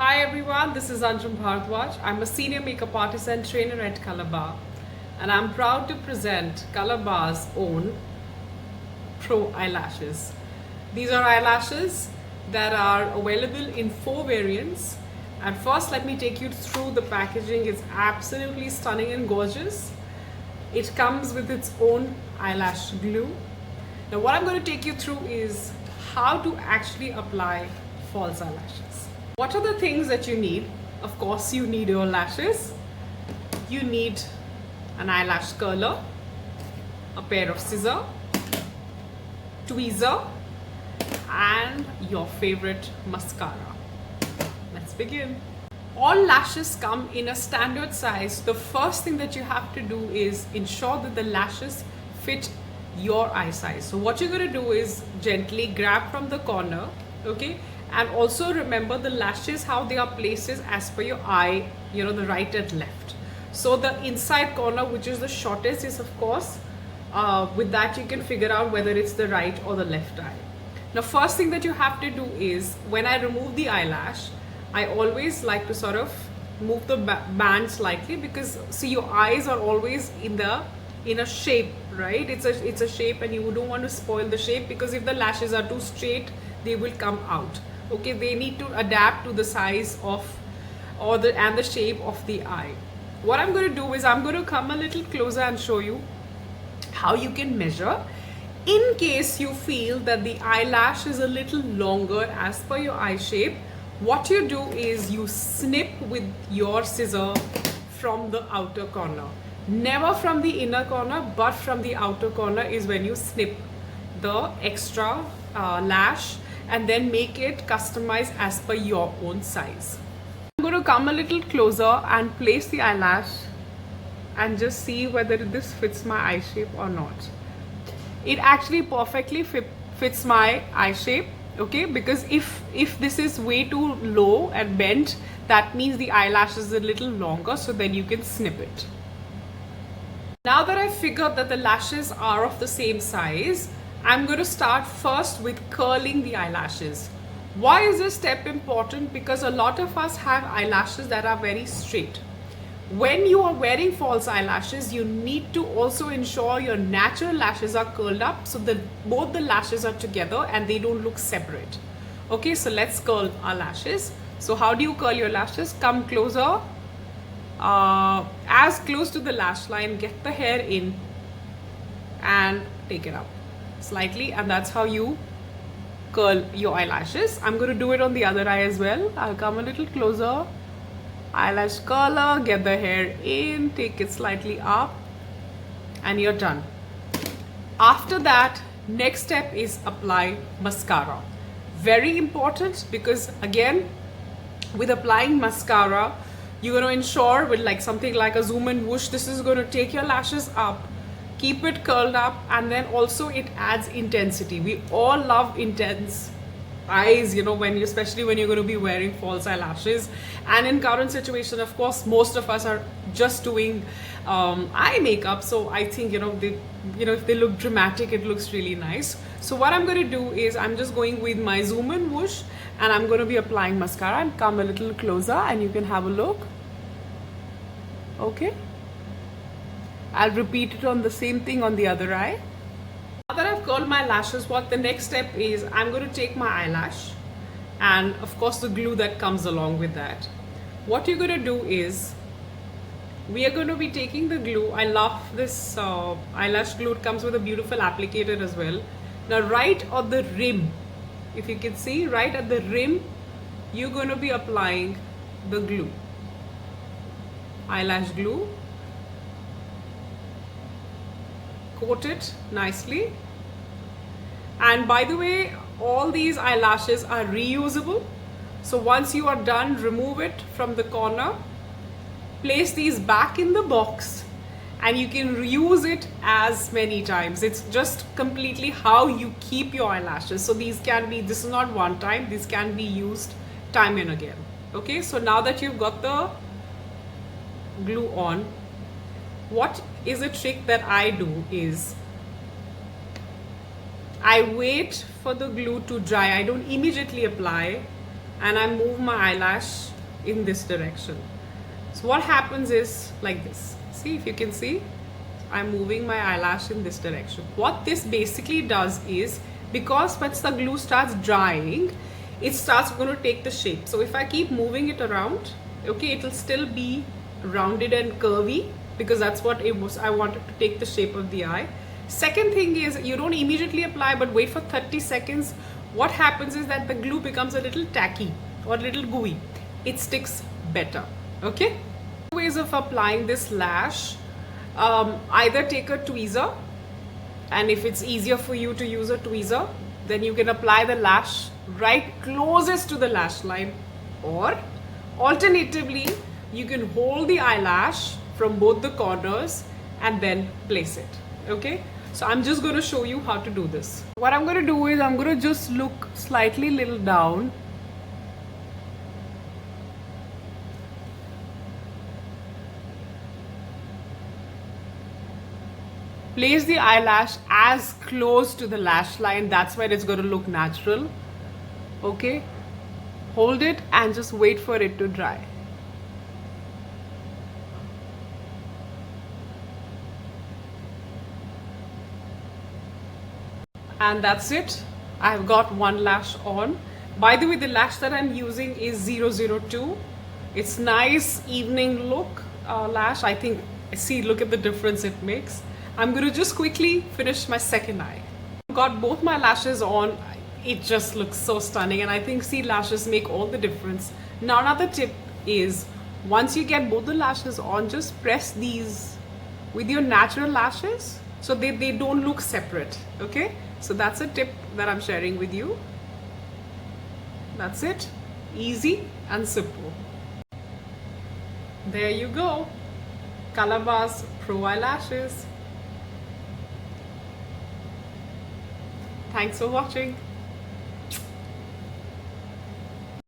Hi everyone, this is Anjum Bhardwaj. I'm a senior makeup artist and trainer at Colorbar, and I'm proud to present Colorbar's own Pro eyelashes. These are eyelashes that are available in 4 variants. And first, let me take you through the packaging. It's absolutely stunning and gorgeous. It comes with its own eyelash glue. Now, what I'm going to take you through is how to actually apply false eyelashes. What are the things that you need? Of course, you need your lashes. You need an eyelash curler, a pair of scissors, tweezer, and your favorite mascara. Let's begin. All lashes come in a standard size. The first thing that you have to do is ensure that the lashes fit your eye size. So what you're going to do is gently grab from the corner, okay? And also remember the lashes, how they are placed is as per your eye, the right and left. So the inside corner, which is the shortest, is of course, with that you can figure out whether it's the right or the left eye. Now, first thing that you have to do is, when I remove the eyelash, I always like to sort of move the band slightly, because see, your eyes are always in a shape, right? It's a shape, and you don't want to spoil the shape, because if the lashes are too straight, they will come out. Okay, they need to adapt to the size of and the shape of the eye. What I'm going to do is I'm going to come a little closer and show you how you can measure. In case you feel that the eyelash is a little longer as per your eye shape, what you do is you snip with your scissor from the outer corner. Never from the inner corner, but from the outer corner is when you snip the extra lash, and then make it customized as per your own size. I'm going to come a little closer and place the eyelash and just see whether this fits my eye shape or not. It actually perfectly fits my eye shape, okay? Because if this is way too low and bent, that means the eyelash is a little longer, so then you can snip it. Now that I've figured that the lashes are of the same size, I'm going to start first with curling the eyelashes. Why is this step important? Because a lot of us have eyelashes that are very straight. When you are wearing false eyelashes, you need to also ensure your natural lashes are curled up, so that both the lashes are together and they don't look separate. Okay, so let's curl our lashes. So how do you curl your lashes? Come closer, as close to the lash line, get the hair in and take it up slightly, and that's how you curl your eyelashes. I'm going to do it on the other eye as well. I'll come a little closer, eyelash curler, get the hair in, take it slightly up, and you're done. After that, next step is apply mascara. Very important, because again, with applying mascara, you're going to ensure with like something like a zoom and whoosh, this is going to take your lashes up, keep it curled up, and then also it adds intensity. We all love intense eyes, especially when you're going to be wearing false eyelashes. And in current situation, of course, most of us are just doing eye makeup, so I think if they look dramatic, it looks really nice. So what I'm going to do is I'm just going with my zoom and whoosh, and I'm going to be applying mascara. And come a little closer and you can have a look. Okay, I'll repeat it on the same thing on the other eye. Now that I've curled my lashes, what the next step is, I'm going to take my eyelash and of course the glue that comes along with that. What you're going to do is, we are going to be taking the glue. I love this eyelash glue. It comes with a beautiful applicator as well. Now right on the rim, if you can see, right at the rim, you're going to be applying the glue, eyelash glue. Coat it nicely. And by the way, all these eyelashes are reusable, so once you are done, remove it from the corner, place these back in the box, and you can reuse it as many times. It's just completely how you keep your eyelashes. So this is not one time, this can be used time and again. Okay, so now that you've got the glue on, what is a trick that I do is, I wait for the glue to dry. I don't immediately apply, and I move my eyelash in this direction. So what happens is like this. See, if you can see, I'm moving my eyelash in this direction. What this basically does is, because once the glue starts drying, it starts going to take the shape. So if I keep moving it around, okay, it will still be rounded and curvy, because that's what it was. I wanted to take the shape of the eye. Second thing is, you don't immediately apply, but wait for 30 seconds. What happens is that the glue becomes a little tacky or a little gooey. It sticks better. Okay? Ways of applying this lash. Either take a tweezer, and if it's easier for you to use a tweezer, then you can apply the lash right closest to the lash line, or alternatively you can hold the eyelash from both the corners and then place it. Okay, so I'm just going to show you how to do this. What I'm going to do is I'm going to just look slightly little down. Place the eyelash as close to the lash line. That's where it's going to look natural. Okay, hold it and just wait for it to dry. And that's it. I've got one lash on. By the way, the lash that I'm using is 002. It's nice evening look lash. I think, see, look at the difference it makes. I'm going to just quickly finish my second eye. Got both my lashes on. It just looks so stunning, and I think, see, lashes make all the difference. Now another tip is, once you get both the lashes on, just press these with your natural lashes so they don't look separate. Okay, so that's a tip that I'm sharing with you. That's it. Easy and simple. There you go. Colorbar's Pro Eyelashes. Thanks for watching.